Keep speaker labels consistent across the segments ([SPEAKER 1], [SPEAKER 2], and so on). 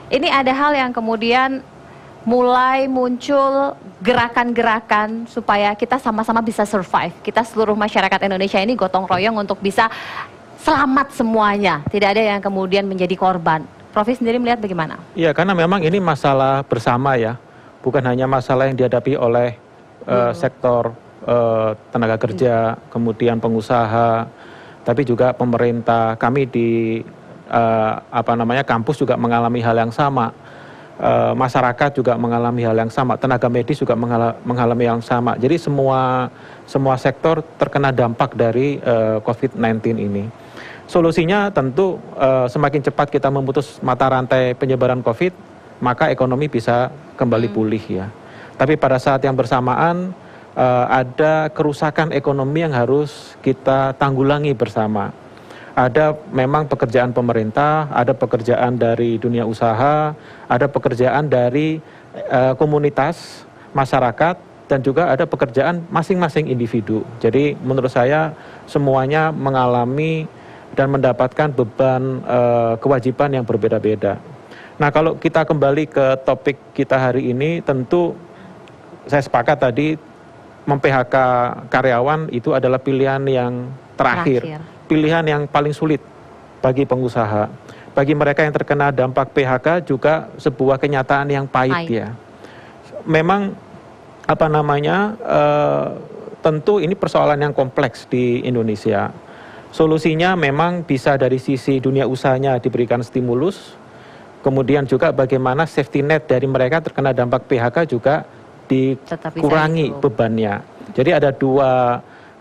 [SPEAKER 1] Ini ada hal yang kemudian mulai muncul gerakan-gerakan supaya kita sama-sama bisa survive. Kita seluruh masyarakat Indonesia ini gotong royong untuk bisa selamat semuanya. Tidak ada yang kemudian menjadi korban. Prof sendiri melihat bagaimana?
[SPEAKER 2] Iya, karena memang ini masalah bersama ya. Bukan hanya masalah yang dihadapi oleh sektor tenaga kerja, kemudian pengusaha, tapi juga pemerintah. Kami di kampus juga mengalami hal yang sama. Masyarakat juga mengalami hal yang sama, tenaga medis juga mengalami yang sama. Jadi semua sektor terkena dampak dari COVID-19 ini. Solusinya tentu semakin cepat kita memutus mata rantai penyebaran COVID, maka ekonomi bisa kembali pulih ya. Tapi pada saat yang bersamaan ada kerusakan ekonomi yang harus kita tanggulangi bersama. Ada memang pekerjaan pemerintah, ada pekerjaan dari dunia usaha, ada pekerjaan dari komunitas, masyarakat, dan juga ada pekerjaan masing-masing individu. Jadi menurut saya semuanya mengalami dan mendapatkan beban kewajiban yang berbeda-beda. Nah, kalau kita kembali ke topik kita hari ini, tentu saya sepakat tadi mem-PHK karyawan itu adalah pilihan yang terakhir. Pilihan yang paling sulit bagi pengusaha. Bagi mereka yang terkena dampak PHK juga sebuah kenyataan yang pahit ya. Memang tentu ini persoalan yang kompleks di Indonesia. Solusinya memang bisa dari sisi dunia usahanya diberikan stimulus, kemudian juga bagaimana safety net dari mereka terkena dampak PHK juga dikurangi bebannya. Jadi ada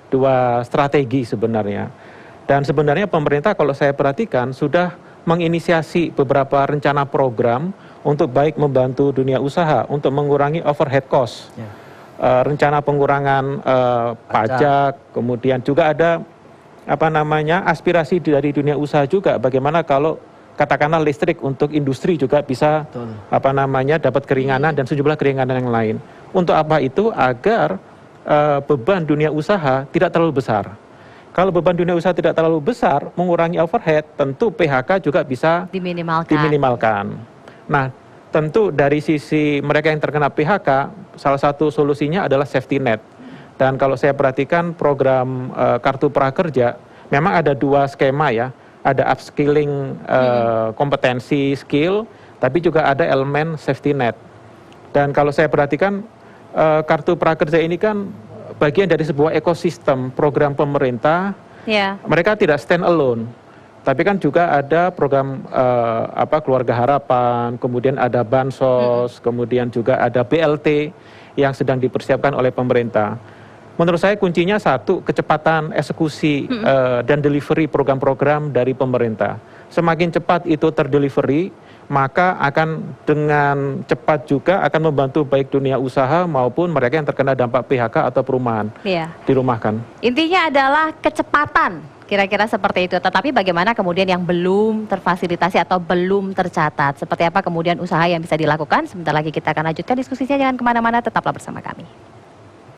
[SPEAKER 2] dua strategi sebenarnya. Dan sebenarnya pemerintah kalau saya perhatikan sudah menginisiasi beberapa rencana program untuk baik membantu dunia usaha untuk mengurangi overhead cost. Rencana pengurangan pajak, kemudian juga ada aspirasi dari dunia usaha juga bagaimana kalau katakanlah listrik untuk industri juga bisa dapat keringanan dan sejumlah keringanan yang lain. Untuk apa itu? Agar beban dunia usaha tidak terlalu besar. Kalau beban dunia usaha tidak terlalu besar, mengurangi overhead, tentu PHK juga bisa diminimalkan. Nah, tentu dari sisi mereka yang terkena PHK, salah satu solusinya adalah safety net. Dan kalau saya perhatikan program Kartu Prakerja, memang ada dua skema ya. Ada upskilling kompetensi, skill, tapi juga ada elemen safety net. Dan kalau saya perhatikan, Kartu Prakerja ini kan bagian dari sebuah ekosistem program pemerintah. Mereka tidak stand alone, tapi kan juga ada program Keluarga Harapan, kemudian ada Bansos, kemudian juga ada BLT yang sedang dipersiapkan oleh pemerintah. Menurut saya kuncinya satu, kecepatan eksekusi dan delivery program-program dari pemerintah. Semakin cepat itu terdelivery, maka akan dengan cepat juga akan membantu baik dunia usaha maupun mereka yang terkena dampak PHK atau perumahan dirumahkan. Intinya adalah kecepatan, kira-kira seperti itu. Tetapi bagaimana kemudian yang belum terfasilitasi atau belum tercatat? Seperti apa kemudian usaha yang bisa dilakukan? Sebentar lagi kita akan lanjutkan diskusinya, jangan kemana-mana, tetaplah bersama kami.